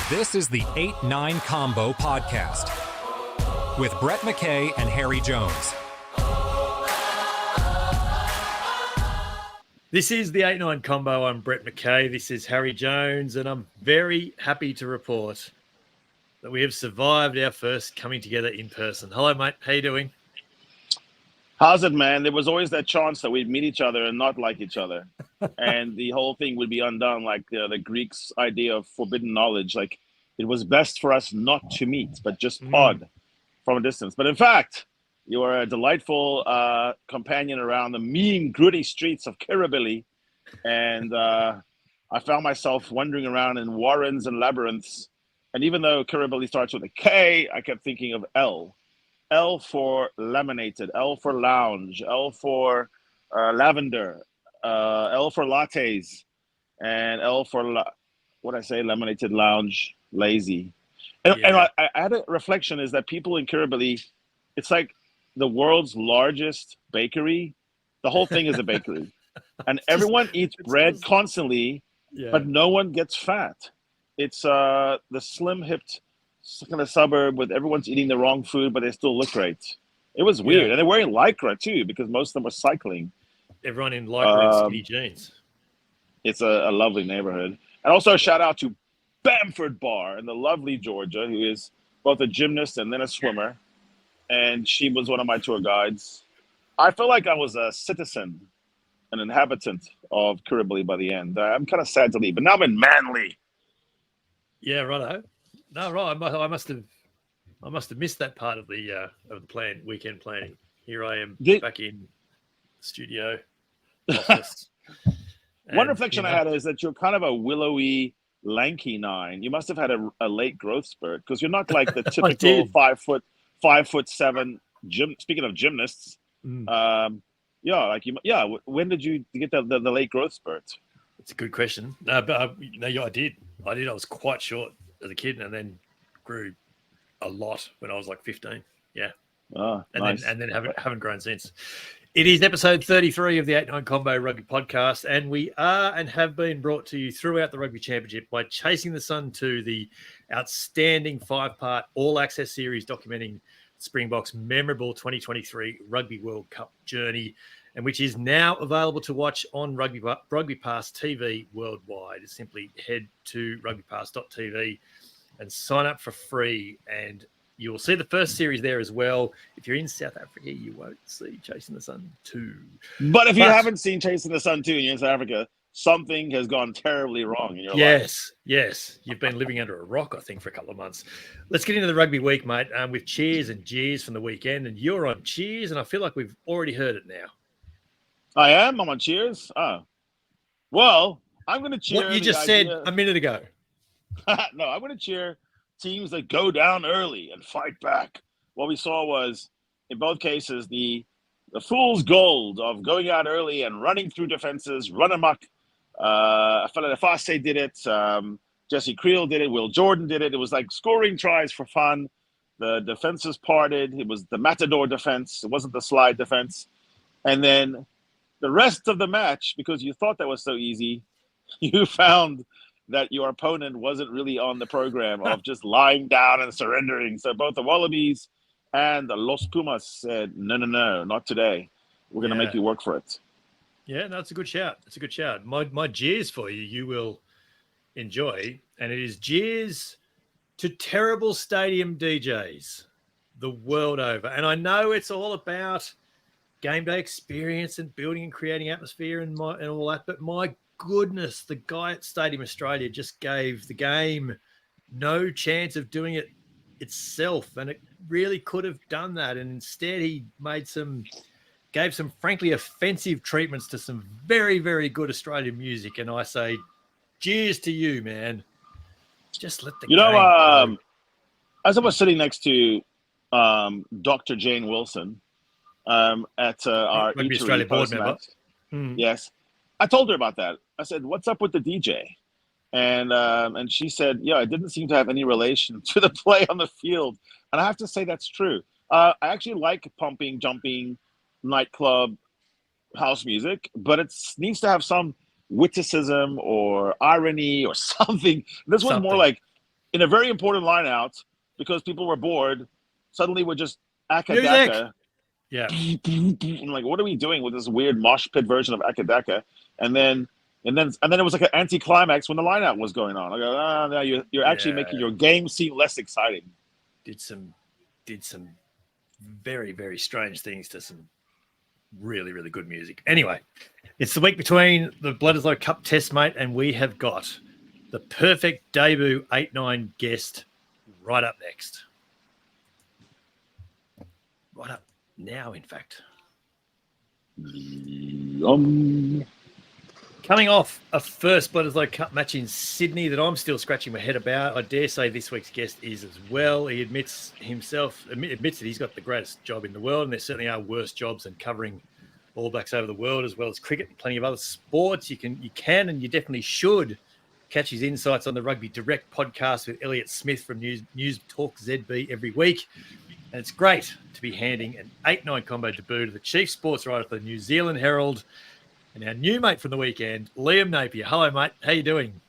This is the 8-9 Combo Podcast with Brett McKay and Harry Jones. This is the 8-9 Combo. I'm Brett McKay. This is Harry Jones, and I'm very happy to report that we have survived our first coming together in person. Hello, mate. How you doing? How's it, man? There was always that chance that we'd meet each other and not like each other. And the whole thing would be undone, like the Greeks' idea of forbidden knowledge. Like, it was best for us not to meet, but just pod from a distance. But in fact, you are a delightful companion around the mean, gritty streets of Kirribilli. And I found myself wandering around in warrens and labyrinths. And even though Kirribilli starts with a K, I kept thinking of L. L for laminated, L for lounge, L for lavender, L for lattes, and L for, laminated lounge, lazy. And I had a reflection is that people in Kirribilli, it's like the world's largest bakery. The whole thing is a bakery. And everyone eats bread constantly, but no one gets fat. It's the slim-hipped kind of suburb with everyone's eating the wrong food, but they still look great. It was weird. And they're wearing Lycra too, because most of them are cycling. Everyone in Lycra and skinny jeans. It's a lovely neighborhood. And also a shout out to Bamford Bar in the lovely Georgia, who is both a gymnast and then a swimmer. And she was one of my tour guides. I felt like I was a citizen, an inhabitant of Kirribilli by the end. I'm kind of sad to leave, but now I'm in Manly. Yeah, righto. No, right. I must have missed that part of the weekend planning. Here I am back in studio office. One reflection I had is that you're kind of a willowy, lanky 9. You must have had a late growth spurt because you're not like the typical 5'7" gym. Speaking of gymnasts, when did you get the late growth spurt? It's a good question. No, but I did. I was quite short as a kid, and then grew a lot when I was like 15. Yeah. Oh, nice. then haven't grown since. It is episode 33 of the 8-9 Combo Rugby Podcast, and we are and have been brought to you throughout the Rugby Championship by Chasing the Sun 2, the outstanding 5-part all-access series documenting Springboks' memorable 2023 Rugby World Cup journey, and which is now available to watch on RugbyPass TV worldwide. Simply head to rugbypass.tv and sign up for free, and you will see the first series there as well. If you're in South Africa, you won't see Chasing the Sun 2. But if you haven't seen Chasing the Sun 2 and you're in South Africa, something has gone terribly wrong in your life. Yes. You've been living under a rock, I think, for a couple of months. Let's get into the rugby week, mate, with cheers and jeers from the weekend. And you're on cheers, and I feel like we've already heard it now. I am? I'm on cheers? Oh. Well, I'm going to cheer. What you just said a minute ago. No, I'm going to cheer teams that go down early and fight back. What we saw was, in both cases, the fool's gold of going out early and running through defenses, run amok. Fela Faste did it. Jesse Creel did it. Will Jordan did it. It was like scoring tries for fun. The defenses parted. It was the Matador defense. It wasn't the slide defense. And then the rest of the match, because you thought that was so easy, you found that your opponent wasn't really on the program of just lying down and surrendering. So both the Wallabies and the Los Pumas said, no, not today. We're going to make you work for it. Yeah, no, it's a good shout. It's a good shout. My jeers for you will enjoy, and it is jeers to terrible stadium DJs the world over. And I know it's all about game day experience and building and creating atmosphere and all that, but my goodness, the guy at Stadium Australia just gave the game no chance of doing it itself, and it really could have done that. And instead, he gave some frankly offensive treatments to some very, very good Australian music. And I say, cheers to you, man. Just let the game go. As I was sitting next to Dr. Jane Wilson at our Rugby Australia board member. Yes. I told her about that. I said, what's up with the DJ? And she said, it didn't seem to have any relation to the play on the field. And I have to say that's true. I actually like pumping, jumping, nightclub, house music, but it needs to have some witticism or irony or something. This was more like in a very important line out, because people were bored, suddenly we're just Music. Akadaka. Yeah. I'm like, what are we doing with this weird mosh pit version of Akadaka? And then it was like an anticlimax when the line out was going on. I go, no, you're actually making your game seem less exciting. Did some very, very strange things to some really, really good music. Anyway, it's the week between the Bledisloe Cup Test, mate, and we have got the perfect debut 8-9 guest right up next. Right up now, in fact. Coming off a first Bledisloe Cup match in Sydney that I'm still scratching my head about. I dare say this week's guest is as well. He admits that he's got the greatest job in the world, and there certainly are worse jobs than covering All Blacks over the world, as well as cricket and plenty of other sports. You can and you definitely should catch his insights on the Rugby Direct podcast with Elliot Smith from News Talk ZB every week. And it's great to be handing an 8-9 combo debut to the chief sportswriter for the New Zealand Herald and our new mate from the weekend, Liam Napier. Hello, mate. How you doing?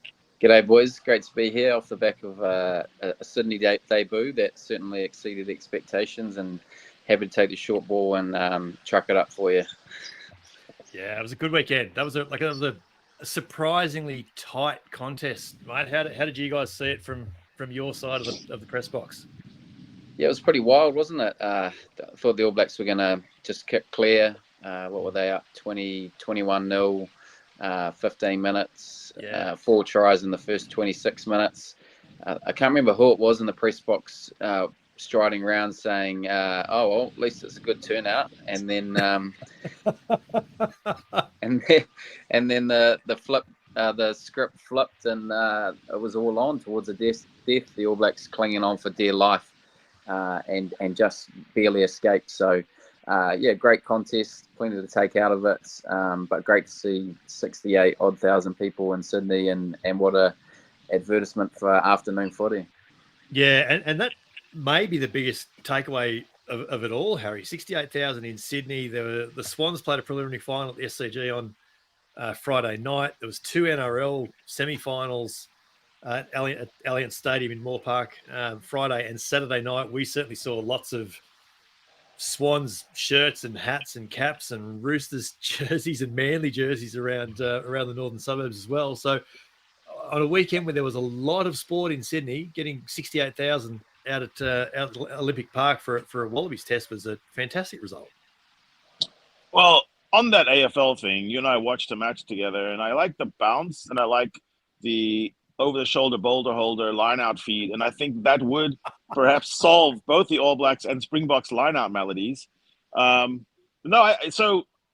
G'day, boys. Great to be here off the back of a Sydney debut that certainly exceeded expectations, and happy to take the short ball and chuck it up for you. Yeah, it was a good weekend. That was a surprisingly tight contest, mate. How did you guys see it from your side of the press box? Yeah, it was pretty wild, wasn't it? I thought the All Blacks were going to just kick clear. What were they up? 21-0, 15 minutes, 4 tries in the first 26 minutes. I can't remember who it was in the press box striding around saying, "Oh, well, at least it's a good turnout." And then, and then the script flipped, and it was all on towards the death. The All Blacks clinging on for dear life, and just barely escaped. So, great contest, plenty to take out of it. But great to see 68,000 people in Sydney, and what a advertisement for afternoon footy. Yeah, and that may be the biggest takeaway of it all, Harry. 68,000 in Sydney. The Swans played a preliminary final at the SCG on Friday night. There was 2 NRL semi-finals at Allianz Stadium in Moore Park Friday and Saturday night. We certainly saw lots of Swans shirts and hats and caps and Roosters jerseys and Manly jerseys around the northern suburbs as well. So on a weekend where there was a lot of sport in Sydney, getting 68,000 out at Olympic Park for a Wallabies test was a fantastic result. Well, on that AFL thing, you and I watched a match together, and I like the bounce, and I like the over-the-shoulder boulder holder line-out feed, and I think that would perhaps solve both the All Blacks and Springboks line-out melodies. So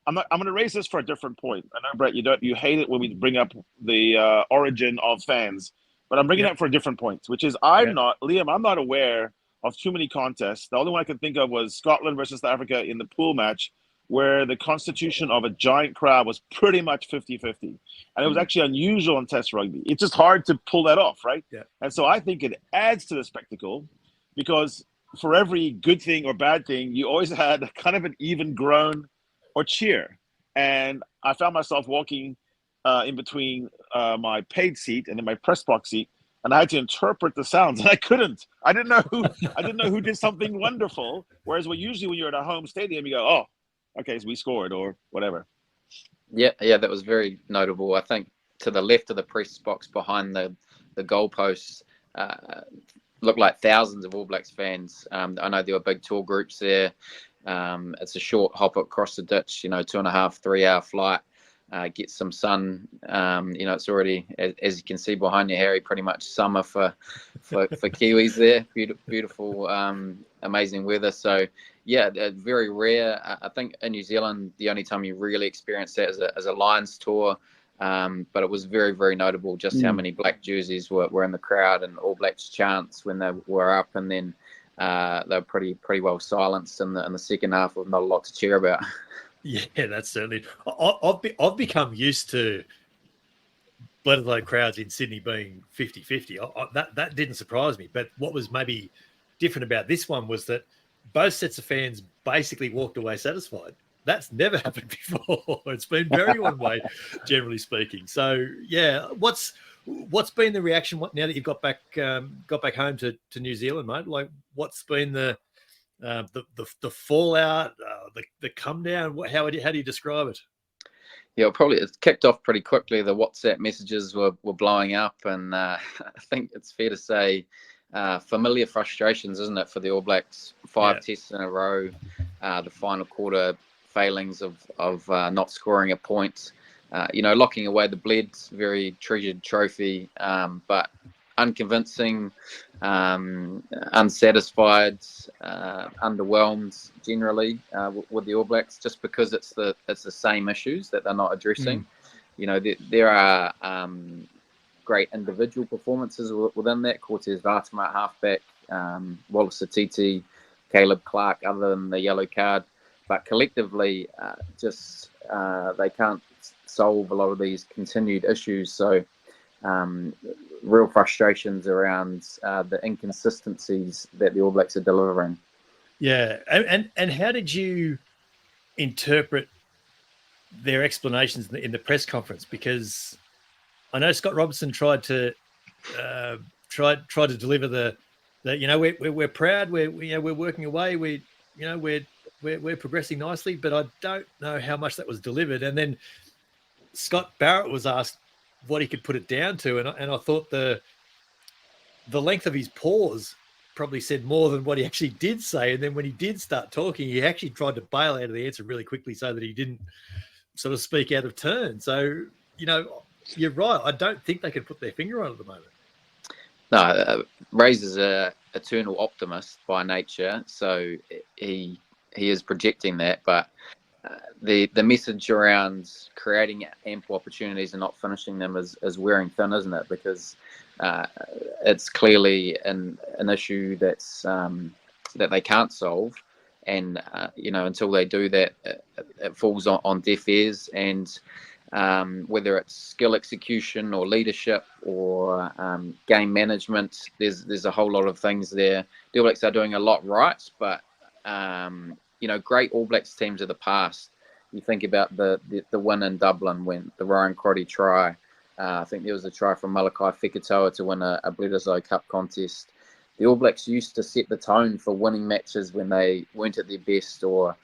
I'm going to raise this for a different point. I know, Brett, you hate it when we bring up the origin of fans, but I'm bringing it up for a different point, which is I'm not aware of too many contests. The only one I could think of was Scotland versus South Africa in the pool match, where the constitution of a giant crowd was pretty much 50-50. And it was actually unusual in Test rugby. It's just hard to pull that off, right? Yeah. And so I think it adds to the spectacle, because for every good thing or bad thing, you always had kind of an even groan or cheer. And I found myself walking in between my paid seat and then my press box seat, and I had to interpret the sounds, and I couldn't. I didn't know who did something wonderful. Whereas when you're at a home stadium, you go, "Oh, okay, so we scored," or whatever. Yeah, that was very notable. I think to the left of the press box behind the goalposts looked like thousands of All Blacks fans. I know there were big tour groups there. It's a short hop across the ditch, 2.5, 3 hour flight. Get some sun. It's already, as you can see behind you, Harry, pretty much summer for Kiwis there. Beautiful, amazing weather. So, yeah, very rare. I think in New Zealand, the only time you really experience that is a Lions tour. But it was very, very notable just how many black jerseys were in the crowd, and All Blacks chants when they were up, and then they were pretty well silenced in the second half with not a lot to cheer about. Yeah, that's certainly. I've become used to Bledisloe crowds in Sydney being 50-50. That didn't surprise me. But what was maybe different about this one was that both sets of fans basically walked away satisfied. That's never happened before. It's been very one way, generally speaking. So, yeah, what's What's been the reaction now that you've got back home to New Zealand, mate? Like, what's been the fallout, the come down? How do you describe it? Yeah, probably it kicked off pretty quickly. The WhatsApp messages were blowing up, and I think it's fair to say familiar frustrations, isn't it, for the All Blacks? 5 tests in a row, the final quarter failings of not scoring a point. Locking away the Bleds, very treasured trophy, but unconvincing, unsatisfied, underwhelmed generally with the All Blacks, just because it's the same issues that they're not addressing. There are great individual performances within that. Cortez Vatama at halfback, Wallace Atiti, Caleb Clark, other than the yellow card, but collectively, they can't solve a lot of these continued issues. So real frustrations around the inconsistencies that the All Blacks are delivering. Yeah, and how did you interpret their explanations in the press conference? Because I know Scott Robertson tried to deliver the we're proud, we're working away, we're progressing nicely, but I don't know how much that was delivered. And then Scott Barrett was asked what he could put it down to, and I thought the length of his pause probably said more than what he actually did say. And then when he did start talking, he actually tried to bail out of the answer really quickly so that he didn't sort of speak out of turn. So, you're right. I don't think they can put their finger on it at the moment. No, Razor's a eternal optimist by nature, so he is projecting that, but the message around creating ample opportunities and not finishing them is wearing thin, isn't it? Because it's clearly an issue that's that they can't solve, and until they do that, it falls on deaf ears. And whether it's skill execution or leadership or game management, there's a whole lot of things there. The All Blacks are doing a lot right, but great All Blacks teams of the past. You think about the win in Dublin when the Ryan Crotty try. I think there was a try from Malakai Fekitoa to win a Bledisloe Cup contest. The All Blacks used to set the tone for winning matches when they weren't at their best, or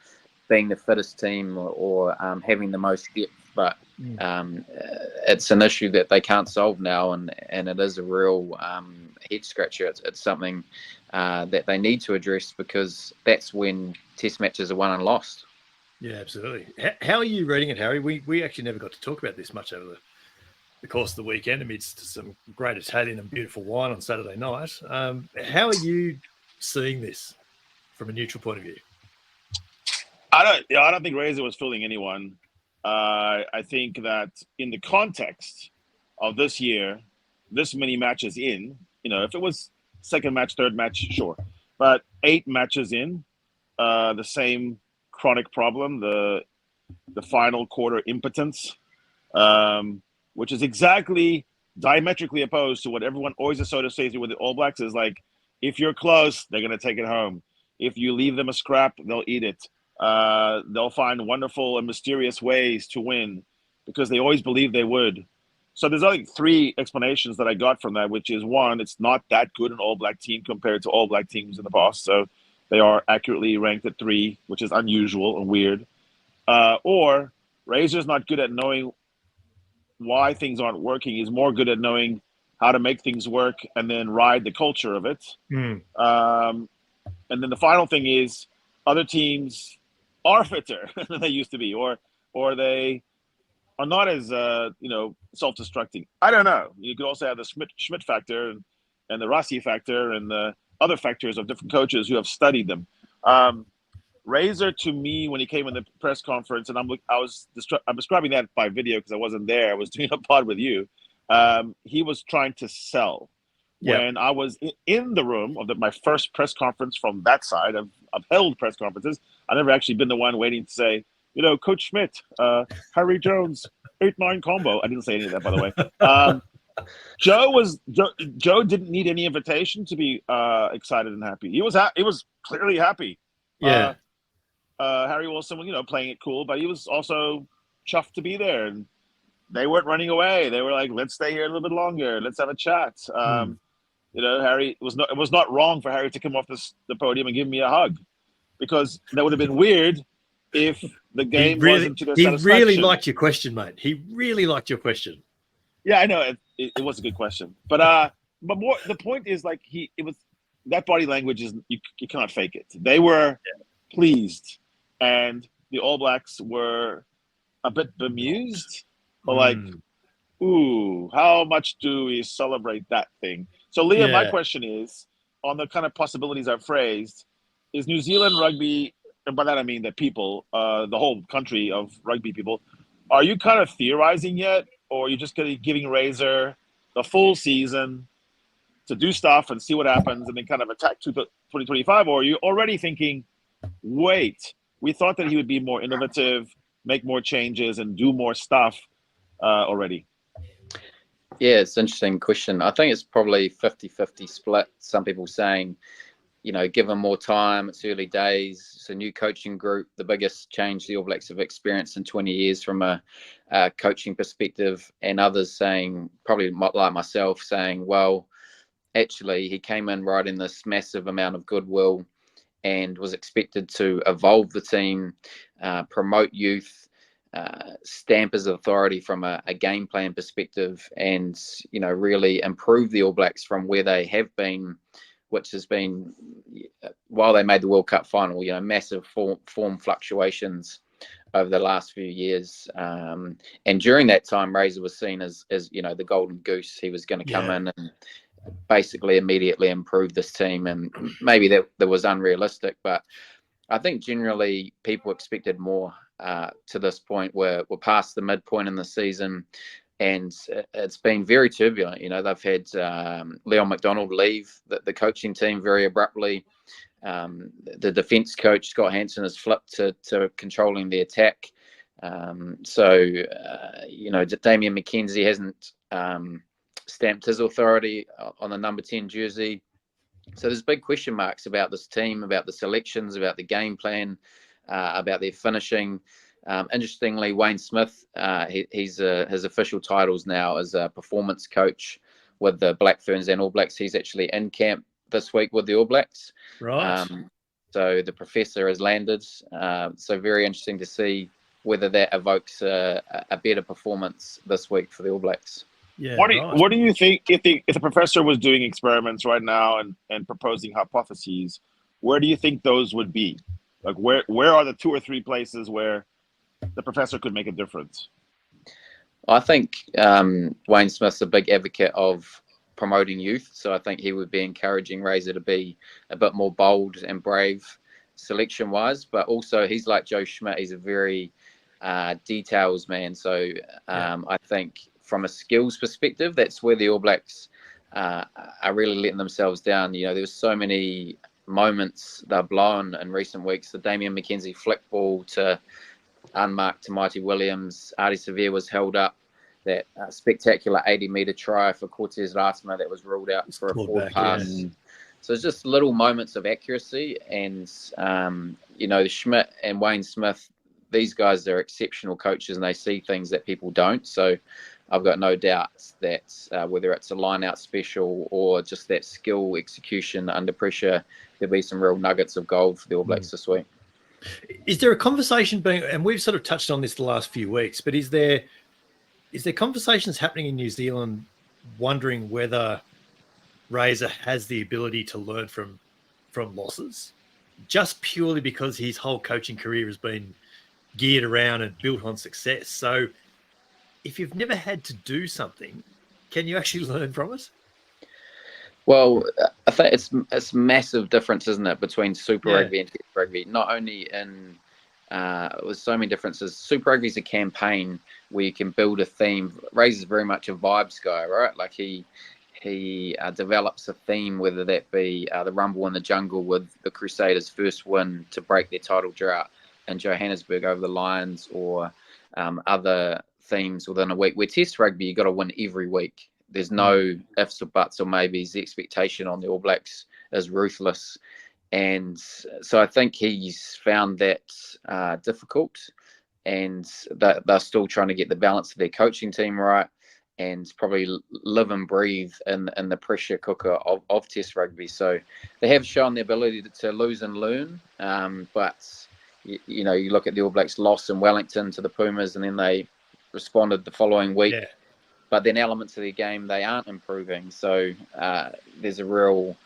being the fittest team, or having the most depth. But it's an issue that they can't solve now, and it is a real head scratcher. It's something that they need to address, because that's when test matches are won and lost. Yeah, absolutely. How are you reading it, Harry? We actually never got to talk about this much over the course of the weekend, amidst some great Italian and beautiful wine on Saturday night. How are you seeing this from a neutral point of view? I don't think Razor was fooling anyone. I think that in the context of this year, this many matches in, if it was second match, third match, sure, but 8 matches in, the same chronic problem, the final quarter impotence, which is exactly diametrically opposed to what everyone always associates with the All Blacks. Is like, if you're close, they're going to take it home. If you leave them a scrap, they'll eat it. They'll find wonderful and mysterious ways to win, because they always believe they would. So there's only 3 explanations that I got from that, which is, 1, it's not that good an All Black team compared to All Black teams in the past. So they are accurately ranked at 3, which is unusual and weird. Or Razor's not good at knowing why things aren't working. He's more good at knowing how to make things work and then ride the culture of it. And then the final thing is, other teams are fitter than they used to be, or they are not as self-destructing. I don't know. You could also have the Schmidt factor and the Rassi factor and the other factors of different coaches who have studied them. Razor, to me, when he came in the press conference, and I'm describing that by video because I wasn't there. I was doing a pod with you. He was trying to sell. Yep. When I was in the room of my first press conference from that side, I've held press conferences. I've never actually been the one waiting to say, Coach Schmidt, Harry Jones, 8-9 combo. I didn't say any of that, by the way. Joe didn't need any invitation to be excited and happy. He was clearly happy. Yeah. Harry Wilson was, playing it cool, but he was also chuffed to be there. And they weren't running away. They were like, let's stay here a little bit longer. Let's have a chat. Harry, it was not wrong for Harry to come off the podium and give me a hug, because that would have been weird if the game wasn't to their satisfaction. He really liked your question, mate. He really liked your question. Yeah, I know. It was a good question. But more, the point is, like, it was that body language is you cannot fake it. They were pleased, and the All Blacks were a bit bemused, but like, ooh, how much do we celebrate that thing? So, Liam, my question is, on the kind of possibilities I've phrased, is New Zealand rugby, and by that I mean the people, the whole country of rugby people, are you kind of theorizing yet, or are you just giving Razor the full season to do stuff and see what happens and then kind of attack 2025? Or are you already thinking, wait, we thought that he would be more innovative, make more changes and do more stuff already? Yeah, it's an interesting question. I think it's probably 50-50 split. Some people saying, give him more time. It's early days. It's a new coaching group, the biggest change the All Blacks have experienced in 20 years from a coaching perspective. And others saying, probably like myself, saying, well, actually, he came in riding this massive amount of goodwill and was expected to evolve the team, promote youth, stamp his authority from a game plan perspective, and really improve the All Blacks from where they have been, which has been, while they made the World Cup final, massive form fluctuations over the last few years. And during that time, Razor was seen as the golden goose. He was going to come in and basically immediately improve this team, and maybe that was unrealistic, but I think generally people expected more. To this point, we're past the midpoint in the season, and it's been very turbulent. They've had Leon McDonald leave the coaching team very abruptly. The defence coach Scott Hansen has flipped to controlling the attack. Damen McKenzie hasn't stamped his authority on the number 10 jersey. So there's big question marks about this team, about the selections, about the game plan, about their finishing. Interestingly, Wayne Smith, his official titles now as a performance coach with the Black Ferns and All Blacks. He's actually in camp this week with the All Blacks. Right. So the professor has landed. So very interesting to see whether that evokes a better performance this week for the All Blacks. Yeah. What do you think if the professor was doing experiments right now and proposing hypotheses? Where do you think those would be? Like where are the 2 or 3 places where the professor could make a difference? I think Wayne Smith's a big advocate of promoting youth, so I think he would be encouraging Razor to be a bit more bold and brave selection-wise, but also he's like Joe Schmidt. He's a very details man, so I think from a skills perspective, that's where the All Blacks are really letting themselves down. There was so many moments they've blown in recent weeks. The Damen McKenzie flick ball to unmarked to Mighty Williams. Artie Severe was held up. That spectacular 80-metre try for Cortez Rasma that was ruled out for a forward pass. Yeah. So it's just little moments of accuracy. And, Schmidt and Wayne Smith, these guys are exceptional coaches and they see things that people don't. So I've got no doubts that whether it's a line-out special or just that skill execution under pressure, there'll be some real nuggets of gold for the All Blacks this week. Is there a conversation being, and we've sort of touched on this the last few weeks, but is there conversations happening in New Zealand wondering whether Razor has the ability to learn from losses, just purely because his whole coaching career has been geared around and built on success? So if you've never had to do something, can you actually learn from it? Well, I think it's massive difference, isn't it, between Super Rugby and Test Rugby? Not only in with so many differences. Super Rugby is a campaign where you can build a theme. Razor's very much a vibes guy, right? Like he develops a theme, whether that be the Rumble in the Jungle with the Crusaders' first win to break their title drought in Johannesburg over the Lions, or other themes within a week. Where Test Rugby, you got to win every week. There's no ifs or buts or maybes. The expectation on the All Blacks is ruthless. And so I think he's found that difficult. and they're still trying to get the balance of their coaching team right, and probably live and breathe in the pressure cooker of Test rugby. So they have shown the ability to lose and learn, but you look at the All Blacks loss in Wellington to the Pumas, and then they responded the following week. Yeah. But then elements of their game, they aren't improving. So there's a real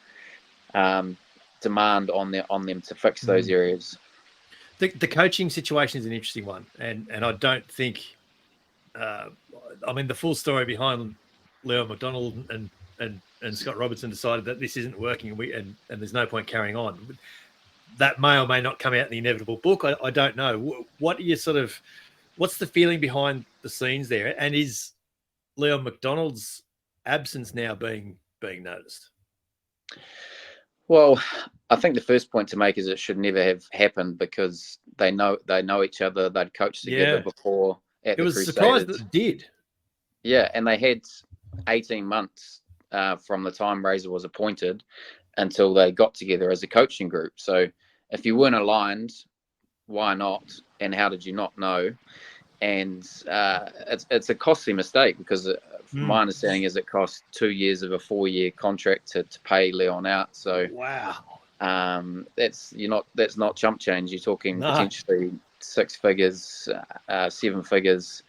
demand on them to fix those areas. The coaching situation is an interesting one, and I don't think, the full story behind Liam McDonald and Scott Robertson decided that this isn't working, and there's no point carrying on. That may or may not come out in the inevitable book. I don't know. What are you what's the feeling behind the scenes there? And is Liam McDonald's absence now being noticed? Well, I think the first point to make is it should never have happened, because they know each other. They'd coached together before at the Crusaders. It was surprised that it did. Yeah, and they had 18 months from the time Razor was appointed until they got together as a coaching group. So if you weren't aligned, why not? And how did you not know? And it's a costly mistake, because my understanding is it cost 2 years of a 4-year contract to pay Leon out. So wow, that's not chump change. You're talking potentially 6 figures, 7 figures.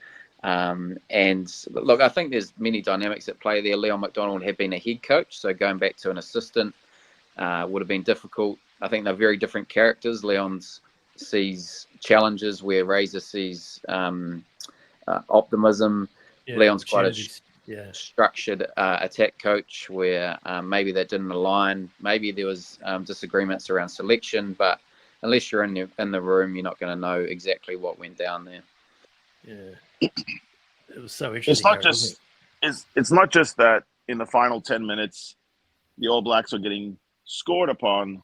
And look, I think there's many dynamics at play there. Leon McDonald had been a head coach, so going back to an assistant would have been difficult. I think they're very different characters. Leon sees challenges where Razor sees optimism. Leon's quite a structured attack coach, where maybe that didn't align. Maybe there was disagreements around selection, but unless you're in the room, you're not going to know exactly what went down there. Yeah, it was so interesting. It's not just that in the final 10 minutes, the All Blacks are getting scored upon.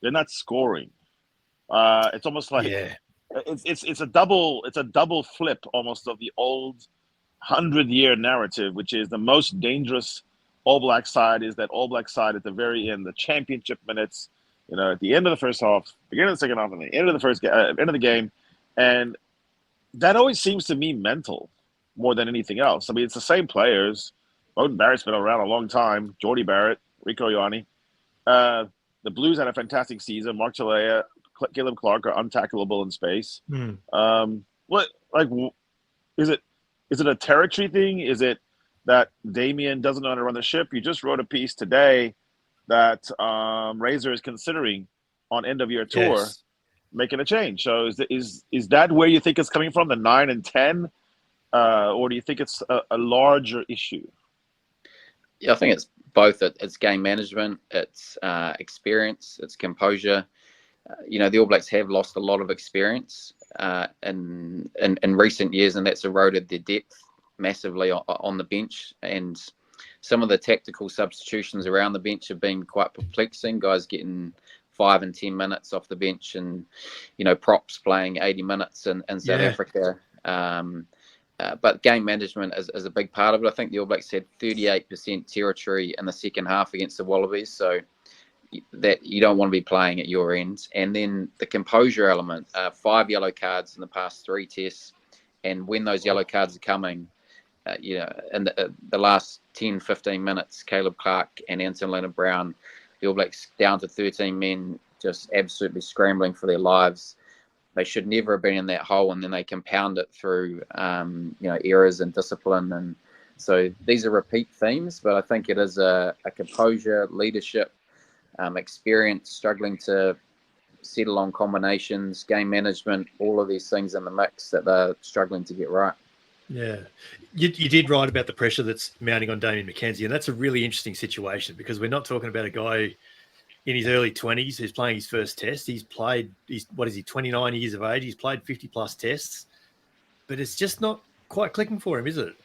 They're not scoring. It's almost like it's a double flip almost of the old 100-year narrative, which is the most dangerous All Black side is that All Black side at the very end, the championship minutes, at the end of the first half, beginning of the second half, and the end of the game, and that always seems to me mental more than anything else. I mean, it's the same players. Beauden Barrett's been around a long time. Jordy Barrett, Rico Ioane. The Blues had a fantastic season. Mark Chalea, Caleb Clark are untackleable in space. Is it a territory thing? Is it that Damien doesn't know how to run the ship? You just wrote a piece today that Razor is considering on end of year tour making a change. So is that where you think it's coming from, the 9 and 10, or do you think it's a larger issue? Yeah, I think it's both. It's game management, it's experience, it's composure. The All Blacks have lost a lot of experience in recent years, and that's eroded their depth massively on the bench. And some of the tactical substitutions around the bench have been quite perplexing. Guys getting 5 and 10 minutes off the bench, and props playing 80 minutes in South Africa. But game management is a big part of it. I think the All Blacks had 38% territory in the second half against the Wallabies, so that you don't want to be playing at your end. And then the composure element, 5 yellow cards in the past 3 tests, and when those yellow cards are coming, in the last 10, 15 minutes, Caleb Clark and Anton Leonard-Brown, the All Blacks down to 13 men, just absolutely scrambling for their lives. They should never have been in that hole, and then they compound it through, errors and discipline. And so these are repeat themes, but I think it is a composure, leadership, experience, struggling to settle on combinations, game management, all of these things in the mix that they're struggling to get right. Yeah. You did write about the pressure that's mounting on Damen McKenzie, and that's a really interesting situation, because we're not talking about a guy in his early 20s who's playing his first test. He's 29 years of age. He's played 50-plus tests, but it's just not quite clicking for him, is it?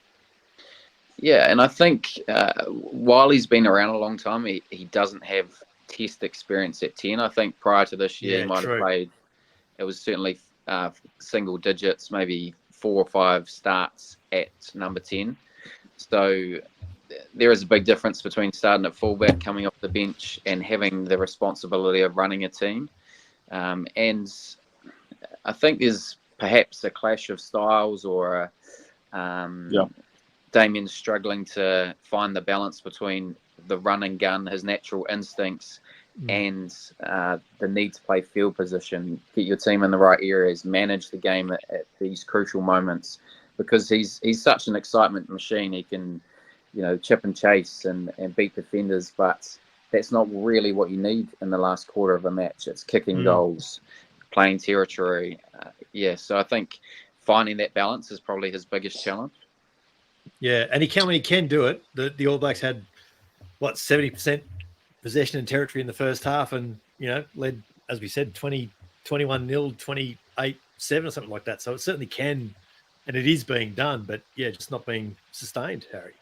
Yeah, and I think while he's been around a long time, he doesn't have test experience at 10. I think prior to this year, he might have played, it was certainly single digits, maybe 4 or 5 starts at number 10. So there is a big difference between starting at fullback, coming off the bench, and having the responsibility of running a team. And I think there's perhaps a clash of styles, or Damien's struggling to find the balance between the run and gun, his natural instincts, and the need to play field position, get your team in the right areas, manage the game at these crucial moments, because he's such an excitement machine. He can, chip and chase and beat defenders, but that's not really what you need in the last quarter of a match. It's kicking goals, playing territory. So I think finding that balance is probably his biggest challenge. Yeah, and he can do it. The All Blacks had 70% possession and territory in the first half, and led, as we said, 21-0, 28-7 or something like that. So it certainly can, and it is being done, but just not being sustained, Harry.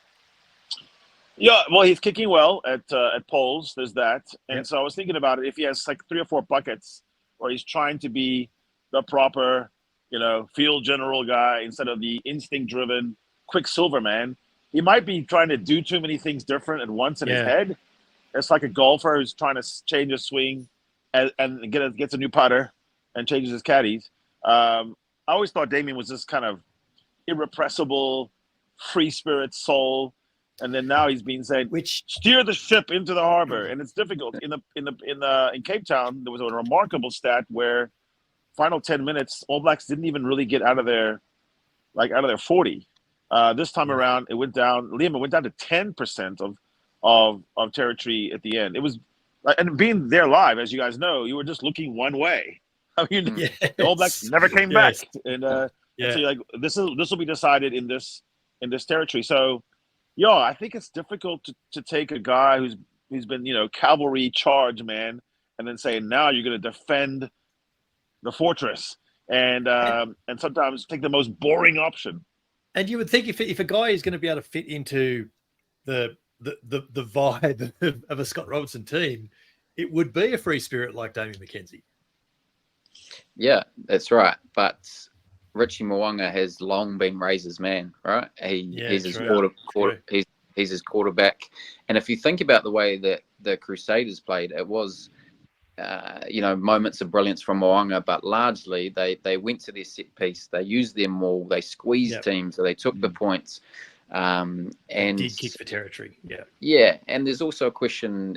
Yeah, well, he's kicking well at poles. There's that, and so I was thinking about it. If he has like 3 or 4 buckets, or he's trying to be the proper, field general guy instead of the instinct-driven Quicksilver man, he might be trying to do too many things different at once in his head. It's like a golfer who's trying to change his swing and gets a new putter and changes his caddies. I always thought Damien was this kind of irrepressible, free spirit soul, and then now he's being said, steer the ship into the harbor, and it's difficult. In Cape Town, there was a remarkable stat where final 10 minutes, All Blacks didn't even really get out of their 40. This time around, it went down. Liam, it went down to 10% of territory at the end. It was, and being there live, as you guys know, you were just looking one way. I mean, the All Blacks never came back, and so you're like, this will be decided in this territory. So, I think it's difficult to take a guy who's been cavalry charge man, and then say now you're going to defend the fortress, and sometimes take the most boring option. And you would think if a guy is going to be able to fit into the vibe of a Scott Robertson team, it would be a free spirit like Damen McKenzie. Yeah, that's right. But Richie Mo'unga has long been Razor's man, right? He's his he's his quarterback. And if you think about the way that the Crusaders played, it was moments of brilliance from Mo'unga, but largely they went to their set piece, they used their maul, they squeezed teams, so they took the points, and did kick for territory. And there's also a question,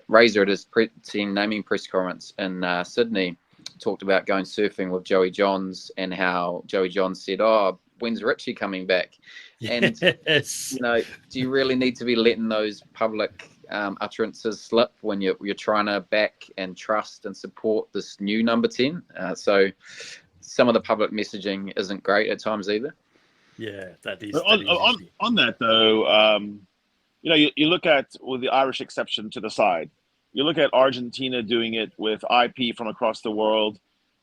Razor at his team naming press conference in Sydney talked about going surfing with Joey Johns, and how Joey Johns said, when's Richie coming back? And do you really need to be letting those public utterances slip when you're trying to back and trust and support this new number 10? So some of the public messaging isn't great at times either. Yeah, that is. On that though, you look at, with the Irish exception to the side, you look at Argentina doing it with IP from across the world.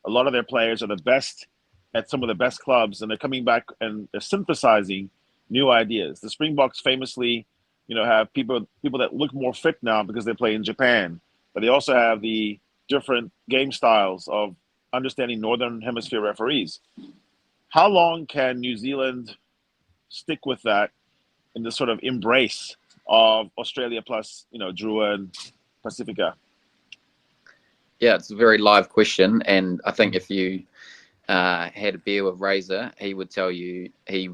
A lot of their players are the best at some of the best clubs, and they're coming back and they're synthesizing new ideas. The Springboks famously, have people that look more fit now because they play in Japan, but they also have the different game styles of understanding Northern Hemisphere referees. How long can New Zealand stick with that in this sort of embrace of Australia plus, Drua and Pacifica? Yeah, it's a very live question, and I think if you had a beer with Razor, he would tell you he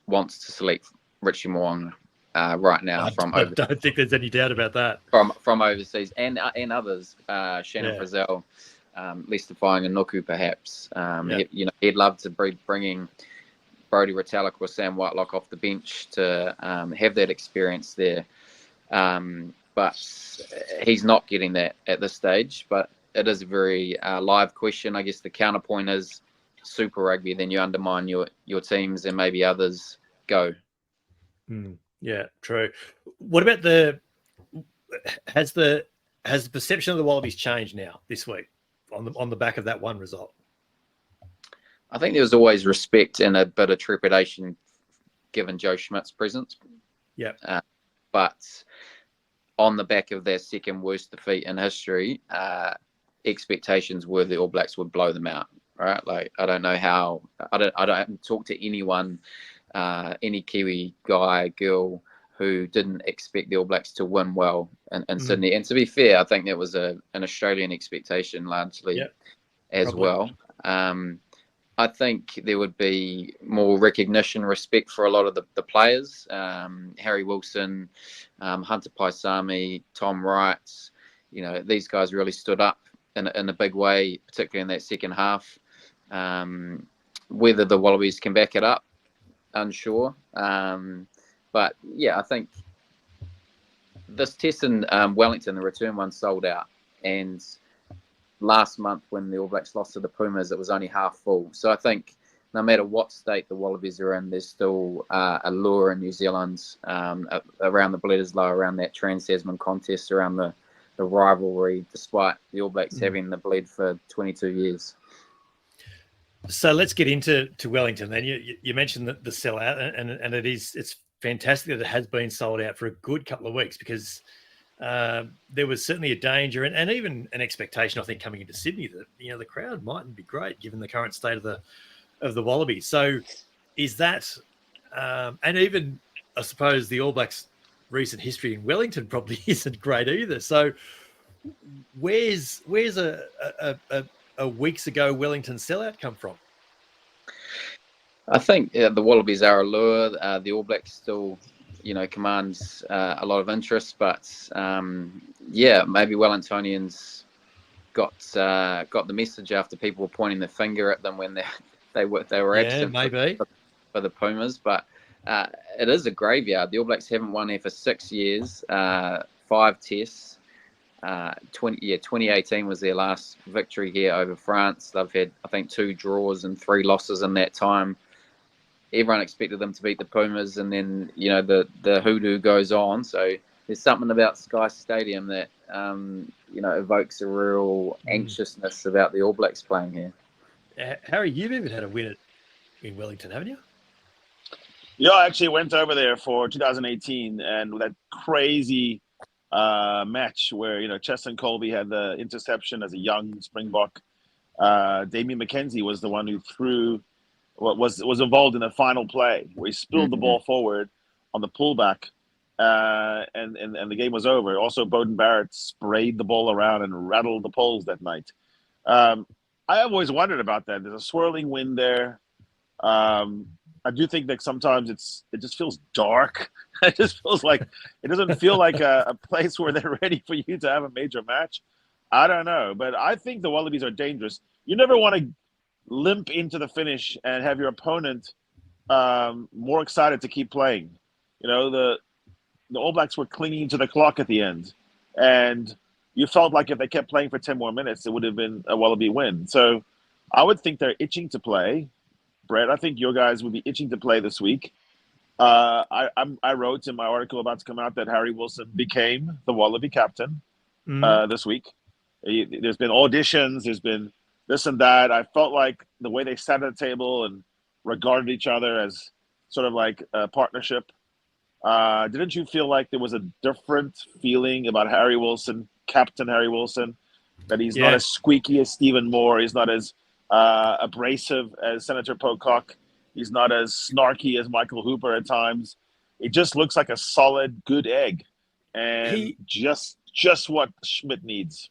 wants to select Richie Mo'unga right now. I don't think there's any doubt about that. From overseas, and others, Shannon Frizzell, Lester Fying and Nuku perhaps. He'd love to be bringing Brodie Retallick or Sam Whitelock off the bench to have that experience there. But he's not getting that at this stage. But it is a very live question. I guess the counterpoint is Super Rugby, then you undermine your teams, and maybe others go. Yeah, true. What about has the perception of the Wallabies changed now this week on the back of that one result? I think there was always respect and a bit of trepidation given Joe Schmidt's presence. Yeah. But on the back of their second worst defeat in history, expectations were the All Blacks would blow them out. Right? Like, I don't know how. I don't talk to anyone, any Kiwi guy, girl who didn't expect the All Blacks to win well in Sydney. And to be fair, I think that was an Australian expectation largely as well. I think there would be more recognition, respect for a lot of the players. Harry Wilson, Hunter Paisami, Tom Wright, these guys really stood up in a big way, particularly in that second half. Whether the Wallabies can back it up, unsure. But yeah, I think this test in Wellington, the return one, sold out. And last month when the All Blacks lost to the Pumas, it was only half full. So I think no matter what state the Wallabies are in, there's still a lure in New Zealand around the Bledisloe, around that trans-Tasman contest, around the rivalry, despite the All Blacks having the Bled for 22 years. So let's get into Wellington then. You mentioned the sellout, and it's fantastic that it has been sold out for a good couple of weeks, because there was certainly a danger and even an expectation, I think, coming into Sydney that the crowd mightn't be great given the current state of the Wallabies. So is that and even I suppose the All Blacks' recent history in Wellington probably isn't great either. So where's a weeks ago Wellington sellout come from? I think the Wallabies are a lure. The All Blacks still, commands a lot of interest, but maybe Wellingtonians got the message after people were pointing the finger at them when they were absent for the Pumas. But it is a graveyard. The All Blacks haven't won here for 6 years, 5 tests. 2018 was their last victory here over France. They've had, I think, 2 draws and 3 losses in that time. Everyone expected them to beat the Pumas, and then the hoodoo goes on. So there's something about Sky Stadium that evokes a real anxiousness about the All Blacks playing here. Harry, you've even had a win in Wellington, haven't you? Yeah, I actually went over there for 2018, and with that crazy match where Cheston Colby had the interception as a young Springbok. Damen McKenzie was the one who threw. Was involved in the final play where he spilled the ball forward on the pullback, and the game was over. Also, Beauden Barrett sprayed the ball around and rattled the poles that night. I have always wondered about that. There's a swirling wind there. I do think that sometimes it just feels dark. It just feels like it doesn't feel like a place where they're ready for you to have a major match. I don't know, but I think the Wallabies are dangerous. You never want to limp into the finish and have your opponent more excited to keep playing. The All Blacks were clinging to the clock at the end, and you felt like if they kept playing for 10 more minutes, it would have been a Wallaby win. So I would think they're itching to play. Brett, I think your guys would be itching to play this week. I wrote in my article about to come out that Harry Wilson became the Wallaby captain this week. There's been auditions, there's been this and that. I felt like the way they sat at the table and regarded each other as sort of like a partnership. Didn't you feel like there was a different feeling about Harry Wilson, Captain Harry Wilson, that he's not as squeaky as Stephen Moore, he's not as abrasive as Senator Pocock, he's not as snarky as Michael Hooper at times. It just looks like a solid, good egg, and just what Schmidt needs.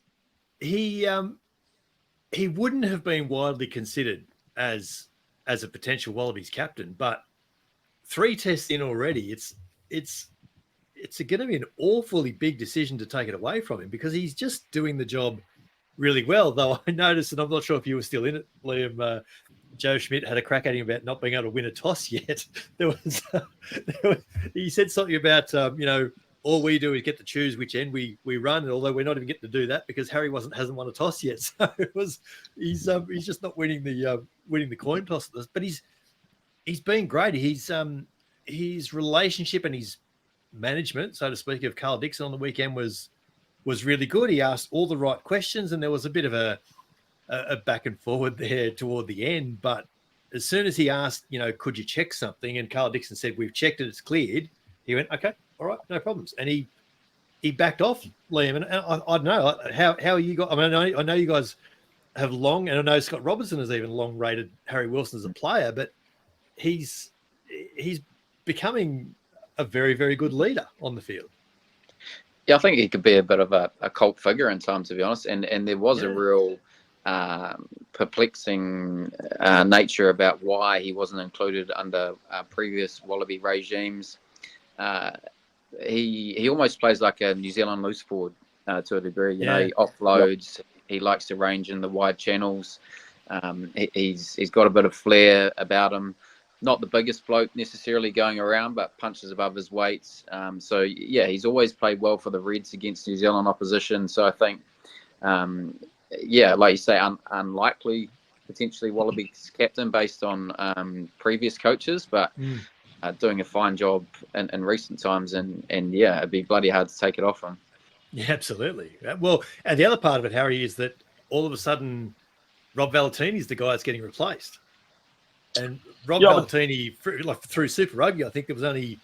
He wouldn't have been widely considered as a potential Wallabies captain, but 3 tests in already, it's going to be an awfully big decision to take it away from him, because he's just doing the job really well. Though I noticed, and I'm not sure if you were still in it, Liam, Joe Schmidt had a crack at him about not being able to win a toss yet. He said something about, all we do is get to choose which end we run, and although we're not even getting to do that because Harry hasn't won a toss yet, so he's just not winning the coin toss. But he's been great. His relationship and his management, so to speak, of Carl Dixon on the weekend was really good. He asked all the right questions, and there was a bit of a back and forward there toward the end. But as soon as he asked, could you check something, and Carl Dixon said, "We've checked it, it's cleared," he went, "Okay, all right, no problems," and he backed off, Liam. And I don't know how you got. I mean, I know you guys have long, and I know Scott Robertson has even long rated Harry Wilson as a player, but he's becoming a very, very good leader on the field. Yeah, I think he could be a bit of a cult figure in time, to be honest. And there was a real perplexing nature about why he wasn't included under previous Wallaby regimes. He almost plays like a New Zealand loose forward to a degree. You know, he offloads. Yep. He likes to range in the wide channels. He's got a bit of flair about him. Not the biggest bloke necessarily going around, but punches above his weight. So yeah, he's always played well for the Reds against New Zealand opposition. So I think, like you say, unlikely potentially Wallabies captain based on previous coaches, but doing a fine job in recent times, and yeah, it'd be bloody hard to take it off him. Yeah, absolutely. Well, and the other part of it, Harry, is that all of a sudden Rob Valentini's the guy that's getting replaced. And Rob Valentini, through Super Rugby, I think there was only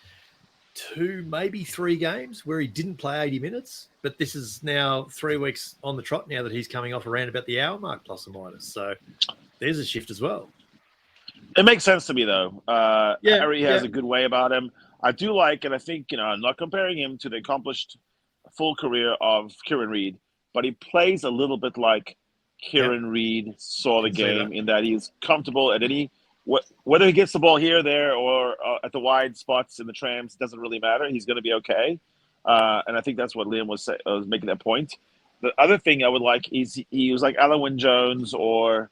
2, maybe 3 games where he didn't play 80 minutes. But this is now 3 weeks on the trot now that he's coming off around about the hour mark, plus or minus. So there's a shift as well. It makes sense to me, though. Harry has a good way about him. I do like, and I think, I'm not comparing him to the accomplished full career of Kieran Reid, but he plays a little bit like Kieran Reid saw the game in that he's comfortable at any, whether he gets the ball here, there, or at the wide spots in the trams, doesn't really matter. He's going to be okay. And I think that's what Liam was making that point. The other thing I would like is he was like Alan Wynne-Jones or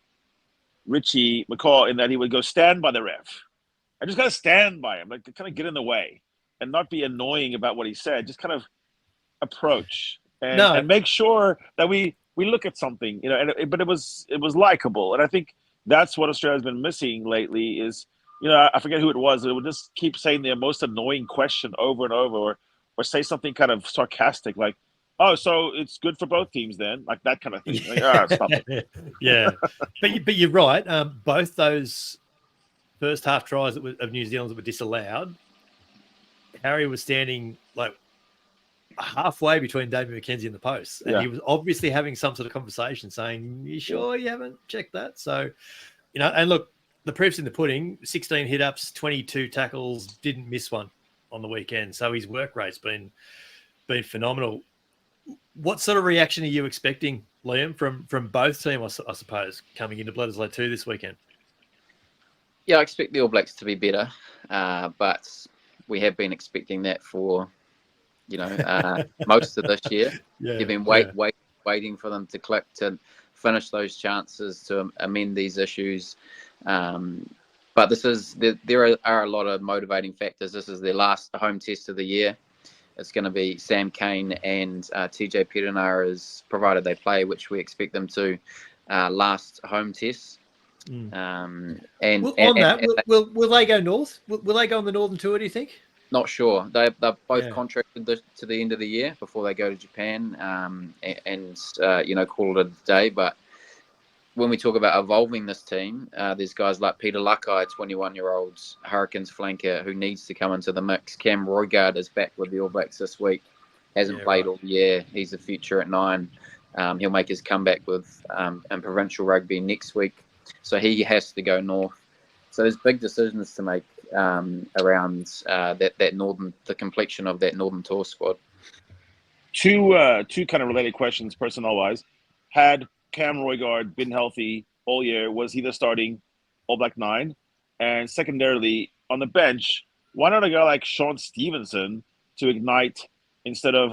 Richie McCaw in that he would go stand by the ref. I just got to stand by him, like to kind of get in the way and not be annoying about what he said. Just kind of approach and make sure that we look at something, but it was likable. And I think that's what Australia's been missing lately is, I forget who it was. It would just keep saying the most annoying question over and over or say something kind of sarcastic like, oh, so it's good for both teams then? Like that kind of thing. Like, stop it. Yeah. But you're right. Both those first half tries of New Zealand that were disallowed, Harry was standing like halfway between Damen McKenzie and the post. And he was obviously having some sort of conversation saying, you sure you haven't checked that? So, and look, the proof's in the pudding, 16 hit-ups, 22 tackles, didn't miss one on the weekend. So his work rate's been phenomenal. What sort of reaction are you expecting, Liam, from both teams, I suppose, coming into Bledisloe 2 this weekend? Yeah, I expect the All Blacks to be better, but we have been expecting that for, most of this year. You've been waiting for them to click, to finish those chances, to amend these issues. But there are a lot of motivating factors. This is their last home test of the year. It's going to be Sam Cane and TJ Perenara, provided they play, which we expect them to, last home test. Will they go north? Will they go on the Northern Tour, do you think? Not sure. They're both contracted to the end of the year before they go to Japan and call it a day. But when we talk about evolving this team, there's guys like Peter Lakai, 21-year-old Hurricanes flanker, who needs to come into the mix. Cam Roigard is back with the All Blacks this week. Hasn't played all year. He's a future at 9. He'll make his comeback with in provincial rugby next week. So he has to go north. So there's big decisions to make around the complexion of that Northern Tour squad. Two kind of related questions, personnel-wise. Had Cam Roigard been healthy all year, was he the starting All Black 9? And secondarily, on the bench, why not a guy like Sean Stevenson to ignite instead of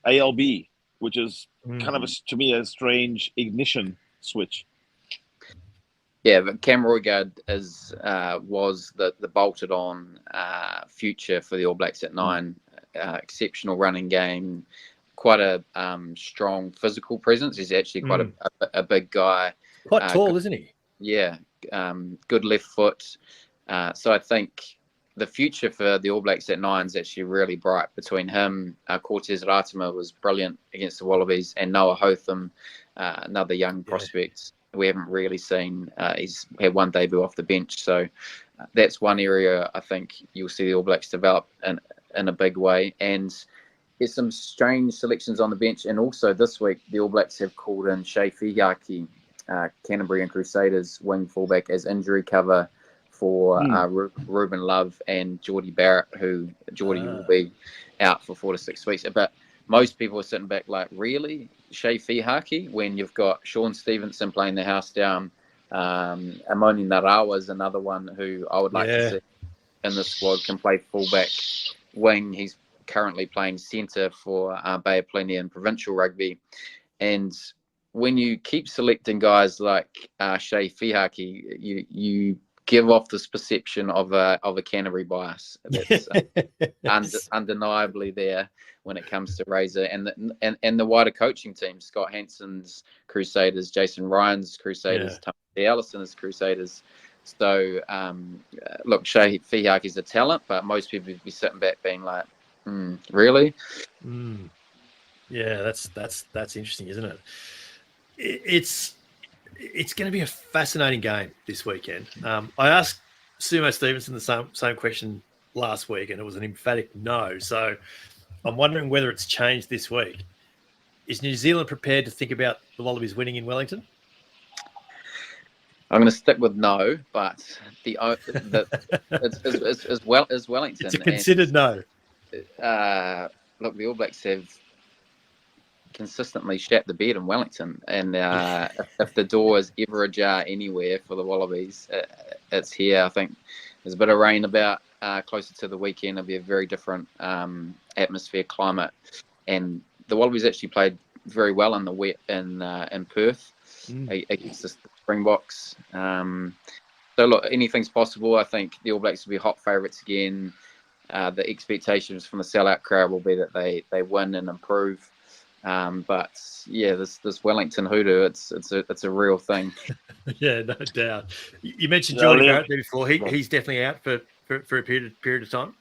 ALB, which is kind of, to me, a strange ignition switch? Yeah, but Cam Roigard was the bolted on future for the All Blacks at 9. Exceptional running game, quite a strong physical presence. He's actually quite a big guy. Quite tall, isn't he? Yeah, good left foot. So I think the future for the All Blacks at 9 is actually really bright. Between him, Cortez Ratama was brilliant against the Wallabies, and Noah Hotham, another young prospect. We haven't really seen. He's had one debut off the bench, so that's one area I think you'll see the All Blacks develop in a big way. And there's some strange selections on the bench. And also this week, the All Blacks have called in Shea Fihaki, Canterbury and Crusaders wing fullback, as injury cover for Ruben Love and Geordie Barrett, Geordie will be out for 4 to 6 weeks. But most people are sitting back like, really? Shea Fihaki when you've got Sean Stevenson playing the house down. Amoni Narawa is another one who I would like to see in the squad, can play fullback, wing. He's currently playing centre for Bay of Plenty in provincial rugby. And when you keep selecting guys like Shea Fihaki, you give off this perception of a Canterbury bias that's undeniably there when it comes to Razor and the wider coaching team. Scott Hansen's Crusaders, Jason Ryan's Crusaders, Tony Allison's Crusaders. So look, Shea Fihaki's a talent, but most people would be sitting back being like, really? Yeah, that's interesting, isn't it? It's going to be a fascinating game this weekend. I asked Sumo Stevenson the same question last week, and it was an emphatic no. So I'm wondering whether it's changed this week. Is New Zealand prepared to think about the Wallabies winning in Wellington? I'm going to stick with no, but as well as Wellington. It's a considered no. Look, the All Blacks have consistently shat the bed in Wellington, and if the door is ever ajar anywhere for the Wallabies, it's here. I think there's a bit of rain about closer to the weekend. It'll be a very different atmosphere, climate, and the Wallabies actually played very well in the wet in Perth against the Springboks. So look, anything's possible. I think the All Blacks will be hot favourites again. The expectations from the sellout crowd will be that they win and improve. But yeah, this Wellington hoodoo, it's a real thing. Yeah, no doubt. You mentioned Jordy Barrett there before. He's definitely out for a period of time.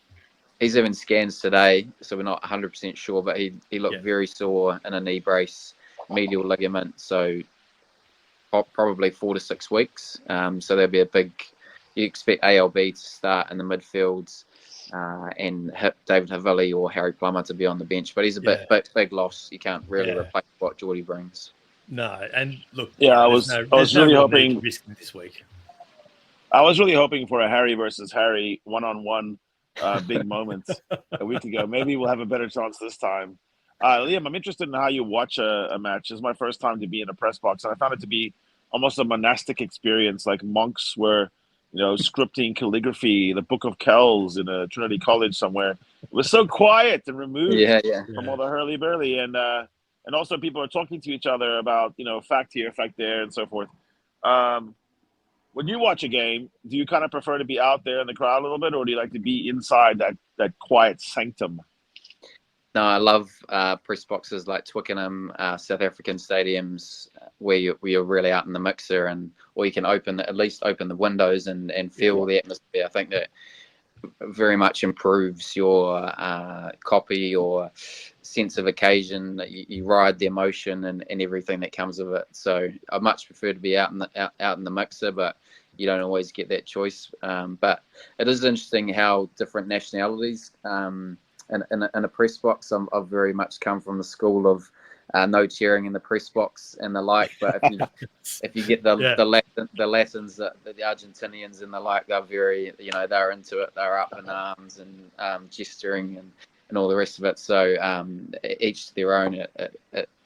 He's having scans today, so we're not 100% sure, but he looked very sore in a knee brace, medial ligament, so probably 4 to 6 weeks. So there'll be you expect ALB to start in the midfields, and David Havili or Harry Plummer to be on the bench, but he's a big loss. You can't really replace what Jordy brings. No, and look, I was really hoping risk this week. I was really hoping for a Harry versus Harry one-on-one big moment a week ago. Maybe we'll have a better chance this time. Liam, I'm interested in how you watch a match. This is my first time to be in a press box, and I found it to be almost a monastic experience, like monks were, scripting calligraphy, the Book of Kells in a Trinity College somewhere. It was so quiet and removed from all the hurly-burly, and also people are talking to each other about, fact here, fact there, and so forth. When you watch a game, do you kind of prefer to be out there in the crowd a little bit, or do you like to be inside that quiet sanctum? No, I love press boxes like Twickenham, South African stadiums where you're really out in the mixer, or you can at least open the windows and feel the atmosphere. I think that very much improves your copy or sense of occasion. You ride the emotion and everything that comes with it. So I much prefer to be out in the mixer, but you don't always get that choice. But it is interesting how different nationalities. In a press box, I've very much come from the school of no cheering in the press box and the like. But if you get the Latins, the Argentinians and the like, they're very, they're into it. They're up in arms and gesturing and all the rest of it. So each to their own.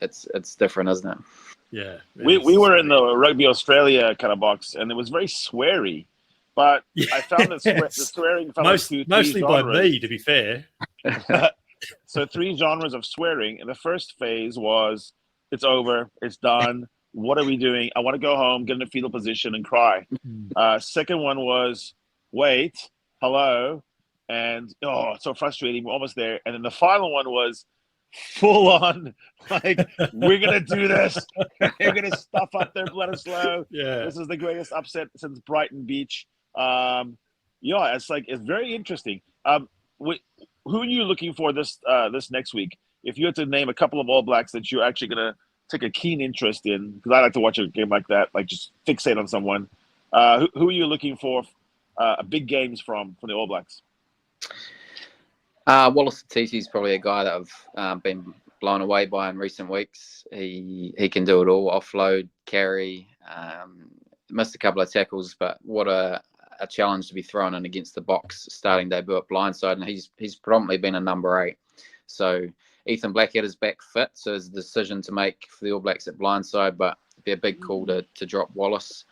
It's different, isn't it? Yeah. We were in the Rugby Australia kind of box, and it was very sweary. But I found that the swearing fell into mostly by me, to be fair. So 3 genres of swearing. And the first phase was, it's over, it's done. What are we doing? I want to go home, get in a fetal position and cry. Second one was, wait, hello. And, it's so frustrating. We're almost there. And then the final one was full on, like, we're going to do this. We're going to stuff up their Bledisloe. Yeah. This is the greatest upset since Brighton Beach. It's very interesting. Who are you looking for this next week? If you had to name a couple of All Blacks that you're actually going to take a keen interest in, because I like to watch a game like that, like just fixate on someone. Who are you looking for big games from the All Blacks? Wallace Titi is probably a guy that I've been blown away by in recent weeks. He can do it all: offload, carry. Missed a couple of tackles, but what a challenge to be thrown in against the box starting debut at blindside, and he's predominantly been a number 8. So Ethan Blackadder's back fit, so it's a decision to make for the All Blacks at blindside, but it'd be a big call to drop Wallace.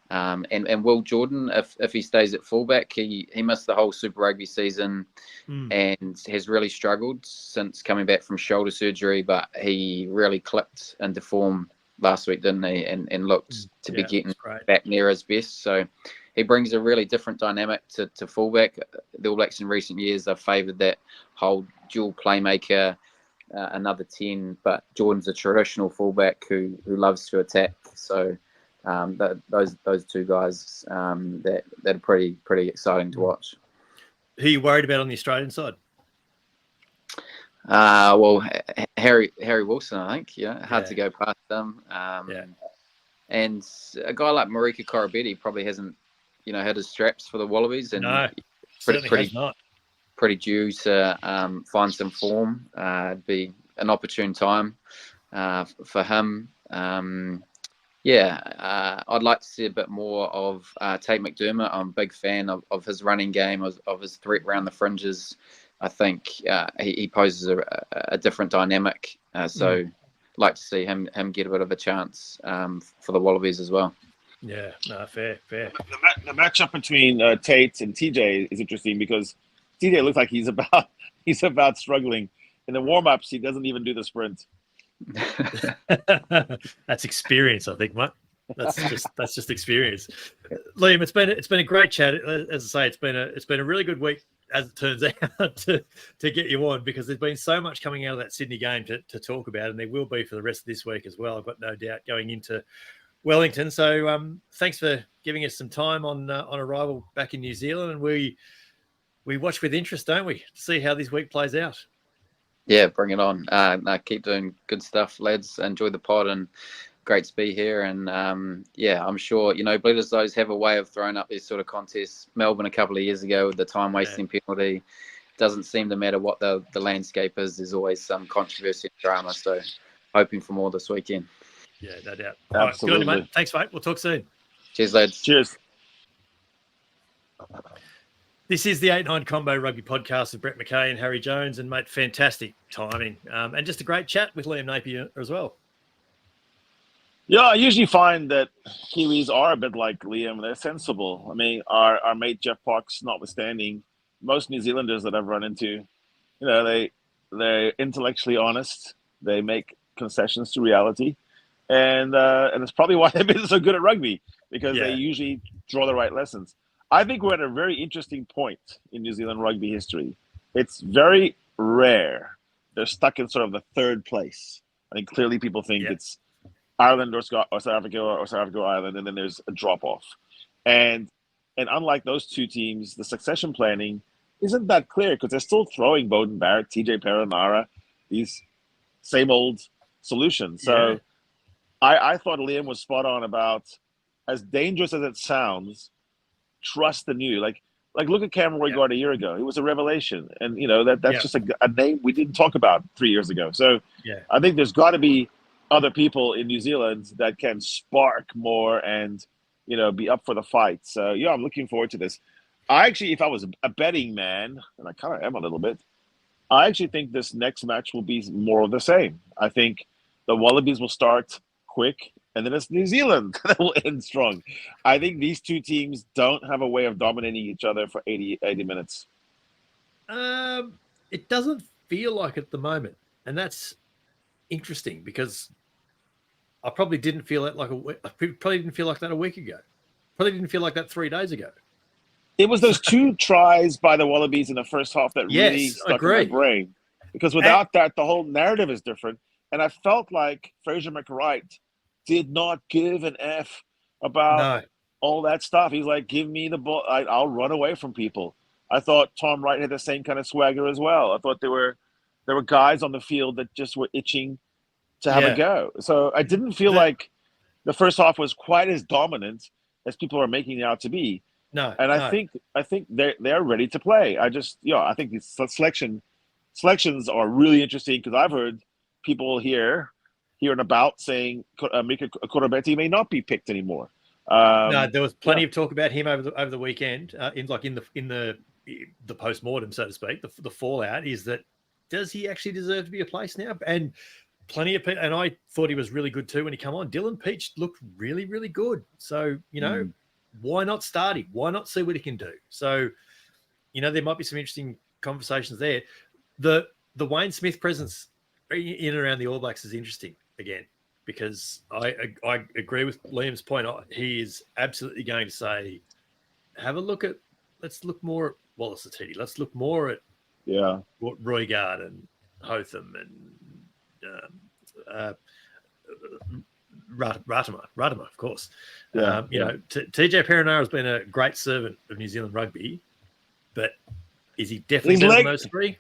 And Will Jordan, if he stays at fullback, he missed the whole Super Rugby season and has really struggled since coming back from shoulder surgery, but he really clicked into form last week, didn't he? And looked to be getting back near his best. So he brings a really different dynamic to fullback. The All Blacks in recent years have favoured that whole dual playmaker, another 10, but Jordan's a traditional fullback who loves to attack. So those two guys that are pretty exciting to watch. Who are you worried about on the Australian side? Well, Harry Wilson, I think. Hard to go past them. And a guy like Marika Koroibete probably hasn't, had his straps for the Wallabies, and no, certainly has not. Pretty due to find some form. It'd be an opportune time for him. I'd like to see a bit more of Tate McDermott. I'm a big fan of his running game, of his threat around the fringes. I think he poses a different dynamic. So like to see him get a bit of a chance for the Wallabies as well. Yeah, no, fair. The matchup between Tate and TJ is interesting because TJ looks like he's about struggling. In the warm-ups, he doesn't even do the sprint. That's experience, I think, mate. That's just experience. Liam, it's been a great chat. As I say, it's been a really good week, as it turns out, to get you on, because there's been so much coming out of that Sydney game to talk about, and there will be for the rest of this week as well. I've got no doubt going into Wellington. So thanks for giving us some time on arrival back in New Zealand, and we watch with interest, don't we, to see how this week plays out. Yeah, bring it on. Keep doing good stuff, lads. Enjoy the pod, and great to be here. And I'm sure, Bledisloe's have a way of throwing up these sort of contests. Melbourne a couple of years ago with the time wasting penalty. Doesn't seem to matter what the landscape is. There's always some controversy and drama. So hoping for more this weekend. Yeah, no doubt. Absolutely. All right, good on you, mate. Thanks, mate. We'll talk soon. Cheers, lads. Cheers. This is the 8-9 Combo Rugby Podcast with Brett McKay and Harry Jones. And, mate, fantastic timing. And just a great chat with Liam Napier as well. Yeah, I usually find that Kiwis are a bit like Liam. They're sensible. I mean, our mate Jeff Parks notwithstanding, most New Zealanders that I've run into, they're intellectually honest. They make concessions to reality. And it's probably why they've been so good at rugby, because they usually draw the right lessons. I think we're at a very interesting point in New Zealand rugby history. It's very rare they're stuck in sort of the third place. I think clearly people think it's Ireland or South Africa or South Africa or Ireland, and then there's a drop-off. And unlike those two teams, the succession planning isn't that clear, because they're still throwing Beauden Barrett, TJ Perenara, these same old solutions. So I thought Liam was spot on about, as dangerous as it sounds, trust the new. Like look at Cameron Roy-Gard a year ago. He was a revelation. And, that's just a name we didn't talk about 3 years ago. So I think there's got to be other people in New Zealand that can spark more and, be up for the fight. So, I'm looking forward to this. I actually, if I was a betting man, and I kind of am a little bit, I actually think this next match will be more of the same. I think the Wallabies will start quick, and then it's New Zealand that will end strong. I think these two teams don't have a way of dominating each other for 80 minutes. It doesn't feel like it at the moment, and that's interesting, because I probably didn't feel that a week ago. Probably didn't feel like that 3 days ago. It was those two tries by the Wallabies in the first half that really stuck in my brain, because without that, the whole narrative is different. And I felt like Fraser McWright did not give an F about all that stuff. He's like, give me the ball. I'll run away from people. I thought Tom Wright had the same kind of swagger as well. I thought there were guys on the field that just were itching to have a go. So I didn't feel like the first half was quite as dominant as people are making it out to be. I think they're ready to play. I think these selections are really interesting, because I've heard people here and about saying Mika Koroibete may not be picked anymore. There was plenty of talk about him over the weekend. In the post-mortem, so to speak. The fallout is that does he actually deserve to be a place now? And plenty of people, and I thought he was really good too when he came on. Dylan Peach looked really, really good. So, why not start him? Why not see what he can do? So, there might be some interesting conversations there. The Wayne Smith presence in and around the All Blacks is interesting again, because I agree with Liam's point. He is absolutely going to say, let's look more at Wallace Atiti. Let's look more at Roygard and Hotham and Ratama, of course. TJ Perenara has been a great servant of New Zealand rugby, but is he definitely better than those three?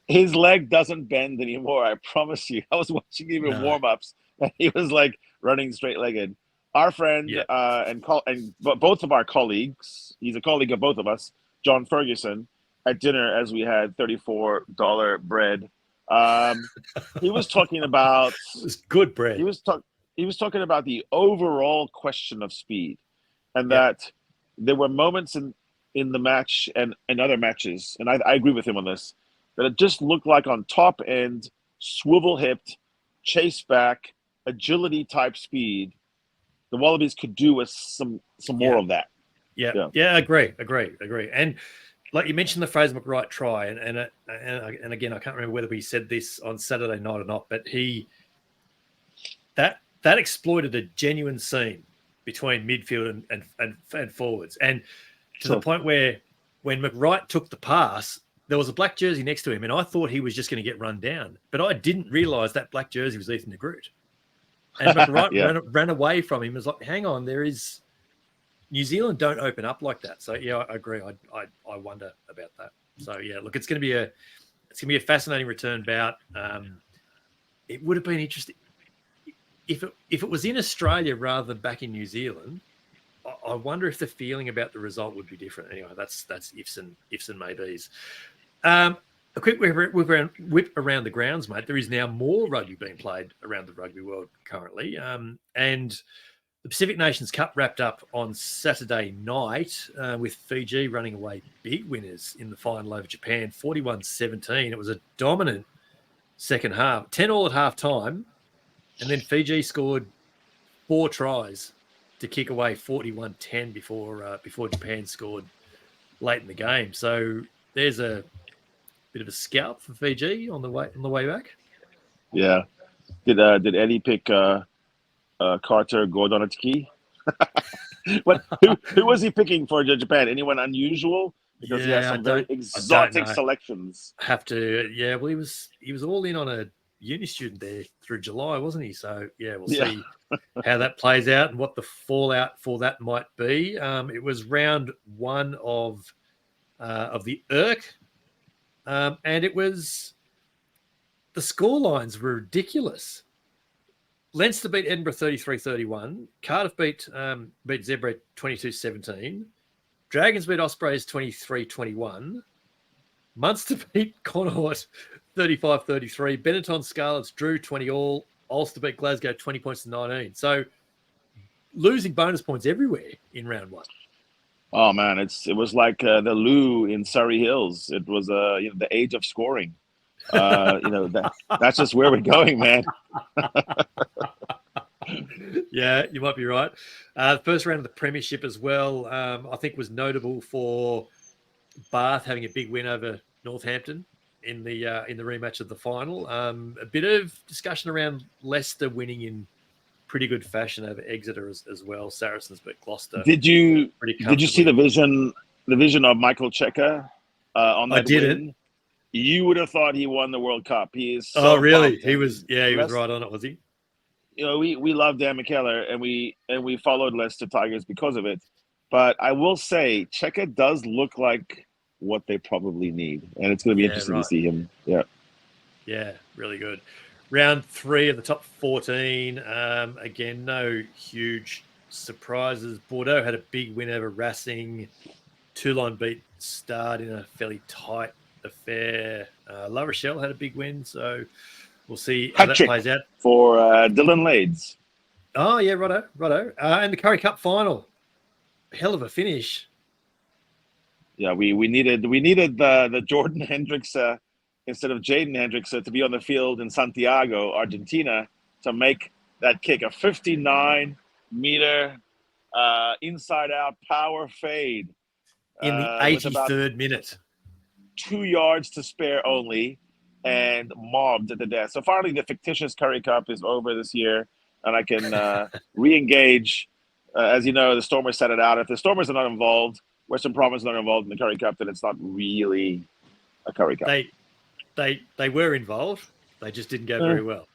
His leg doesn't bend anymore, I promise you. I was watching him in warm-ups, and he was like running straight-legged. Our friend and both of our colleagues, he's a colleague of both of us, John Ferguson, at dinner as we had $34 bread. He was talking about it was good bread. He was talking about the overall question of speed, and that there were moments in the match and other matches, and I agree with him on this, that it just looked like on top end, swivel hipped, chase back, agility type speed, the Wallabies could do with some more of that. Yeah, agree. And like you mentioned the Fraser McWright try, and again, I can't remember whether we said this on Saturday night or not, but that exploited a genuine seam between midfield and forwards, and to the point where when McWright took the pass, there was a black jersey next to him, and I thought he was just going to get run down, but I didn't realise that black jersey was Ethan de Groot. And McWright ran away from him. It was like, hang on, New Zealand don't open up like that. So I agree. I wonder about that. So look, it's going to be a fascinating return bout. It would have been interesting if it was in Australia rather than back in New Zealand. I wonder if the feeling about the result would be different. Anyway, that's ifs and maybes. A quick whip around the grounds, mate. There is now more rugby being played around the rugby world currently. And the Pacific Nations Cup wrapped up on Saturday night with Fiji running away big winners in the final over Japan, 41-17. It was a dominant second half, 10-all at half-time. And then Fiji scored 4 tries to kick away 41-10 before Japan scored late in the game. So there's a bit of a scalp for Fiji on the way back. Yeah. Did Eddie pick Carter Gordonatiki? Who was he picking for Japan? Anyone unusual? Because he has some very exotic selections. Well, he was all in on a uni student there through July, wasn't he? So we'll see how that plays out and what the fallout for that might be. It was round 1 of the ERC. And it was, the score lines were ridiculous. Leinster beat Edinburgh 33-31. Cardiff beat Zebra 22-17. Dragons beat Ospreys 23-21. Munster beat Connaught 35-33. Benetton Scarlets drew 20-all. Ulster beat Glasgow 20 points to 19. So losing bonus points everywhere in round 1. Oh man, it was like the loo in Surrey Hills. It was the age of scoring. That's just where we're going, man. Yeah, you might be right. The first round of the Premiership as well, I think, was notable for Bath having a big win over Northampton in the rematch of the final. A bit of discussion around Leicester winning in pretty good fashion over Exeter as well. Saracens beat Gloucester. Did you see the vision of Michael Cheika on that win? You would have thought he won the World Cup. He is so really? pumped. He was right on it, was he? We love Dan McKellar and we followed Leicester Tigers because of it. But I will say Cheika does look like what they probably need. And it's going to be interesting to see him. Yeah. Yeah, really good. Round 3 of the top 14. Again, no huge surprises. Bordeaux had a big win over Racing. Toulon beat Stade in a fairly tight affair. La Rochelle had a big win, so we'll see how that plays out. For Dylan Lades. Oh, yeah, righto. And the Currie Cup final. Hell of a finish. Yeah, we needed the Jordan Hendricks instead of Jaden Hendrickson to be on the field in Santiago, Argentina, to make that kick, a 59-meter inside-out power fade. In the With about 83rd minute. 2 yards to spare only, and mobbed at the death. So finally, the fictitious Curry Cup is over this year, and I can re-engage. As you know, the Stormers set it out. If the Stormers are not involved, Western Province is not involved in the Curry Cup, then it's not really a Curry Cup. They were involved. They just didn't go very well.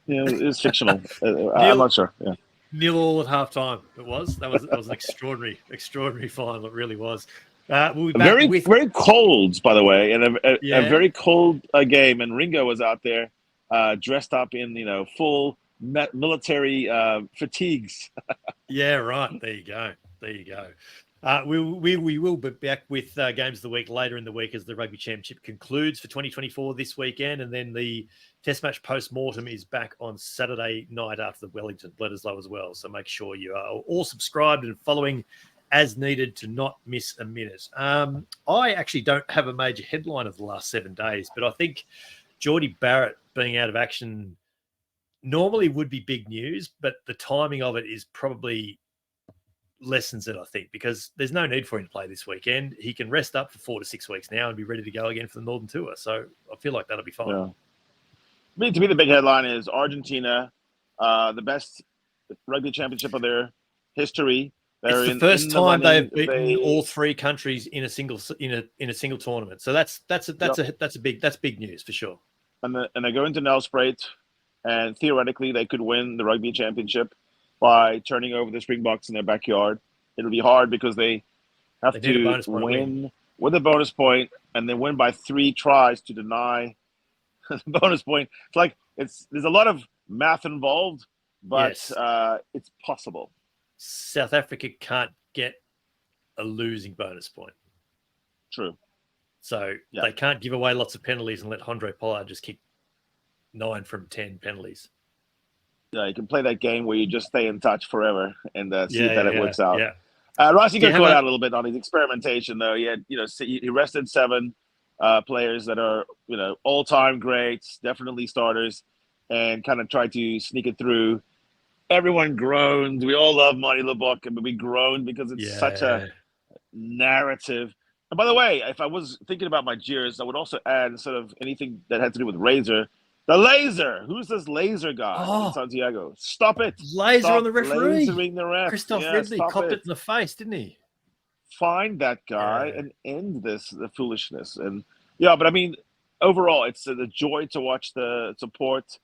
Yeah, it's fictional. I'm not sure. Yeah. 0-0 at halftime. That was an extraordinary final. It really was. We'll be back very cold, by the way, and a very cold game. And Ringo was out there, dressed up in full military fatigues. Yeah, right. There you go. We will be back with games of the week later in the week as the Rugby Championship concludes for 2024 this weekend, and then the Test match post-mortem is back on Saturday night after the Wellington Bledisloe as well. So make sure you are all subscribed and following as needed to not miss a minute. I actually don't have a major headline of the last 7 days, but I think Geordie Barrett being out of action normally would be big news, but the timing of it is probably lessens it, I think, because there's no need for him to play this weekend. He can rest up for 4 to 6 weeks now and be ready to go again for the Northern Tour. So I feel like that'll be fine. Yeah. To me, the big headline is Argentina, the best rugby championship of their history. It's the first time they've beaten all 3 countries in a single tournament. So that's big news for sure. And they go into Nelspruit, and theoretically they could win the rugby championship by turning over the Springboks in their backyard. It'll be hard because they have to win with a bonus point and then win by 3 tries to deny the bonus point. It's like there's a lot of math involved, but it's possible. South Africa can't get a losing bonus point. True. So they can't give away lots of penalties and let Andre Pollard just kick 9 from 10 penalties. Yeah, you can play that game where you just stay in touch forever and see if it works out. Yeah. Rossi got caught out a little bit on his experimentation, though. He had, he rested 7 players that are, all-time greats, definitely starters, and kind of tried to sneak it through. Everyone groaned. We all love Marty LeBock, but we groaned because it's such a narrative. And by the way, if I was thinking about my jeers, I would also add, instead of anything that had to do with Razor, the laser. Who's this laser guy in Santiago? Stop it. Laser on the referee. Lasering the ref. Christoph Ridley copped it in the face, didn't he? Find that guy and end the foolishness. And but I mean, overall, it's the joy to watch the support,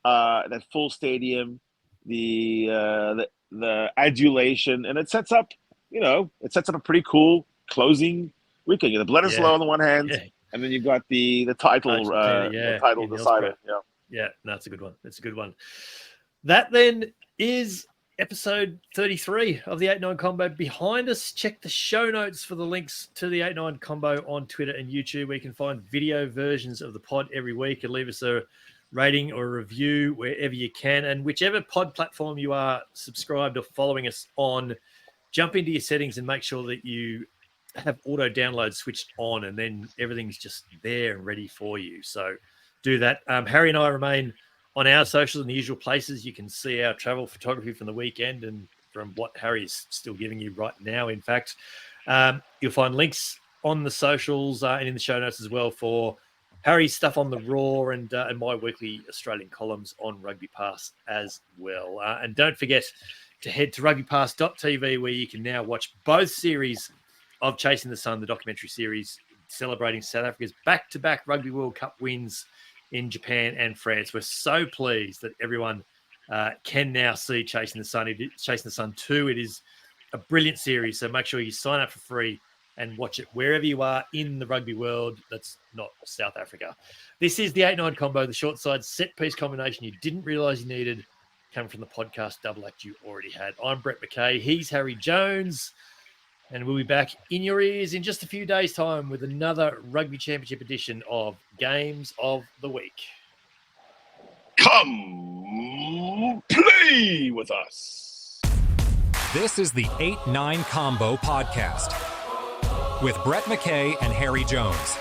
that full stadium, the adulation, and it sets up a pretty cool closing weekend. You have the Bledisloe on the one hand, and then you've got the title title decider. Yeah, no, it's a good one. It's a good one. That then is episode 33 of the 8-9 Combo. Behind us, check the show notes for the links to the 8-9 Combo on Twitter and YouTube, where you can find video versions of the pod every week, and leave us a rating or a review wherever you can. And whichever pod platform you are subscribed or following us on, jump into your settings and make sure that you have auto download switched on, and then everything's just there and ready for you. So do that. Harry and I remain on our socials in the usual places. You can see our travel photography from the weekend and from what Harry's still giving you right now. In fact, you'll find links on the socials and in the show notes as well for Harry's stuff on the Raw and my weekly Australian columns on Rugby Pass as well. And don't forget to head to rugbypass.tv, where you can now watch both series of Chasing the Sun, the documentary series celebrating South Africa's back-to-back Rugby World Cup wins in Japan and France. We're so pleased that everyone can now see Chasing the Sun. Chasing the Sun 2. It is a brilliant series, so make sure you sign up for free and watch it wherever you are in the rugby world that's not South Africa. This is the 8-9 Combo, the short side set piece combination you didn't realise you needed, coming from the podcast double act you already had. I'm Brett McKay. He's Harry Jones. And we'll be back in your ears in just a few days' time with another Rugby Championship edition of Games of the Week. Come play with us. This is the 8-9 Combo Podcast with Brett McKay and Harry Jones.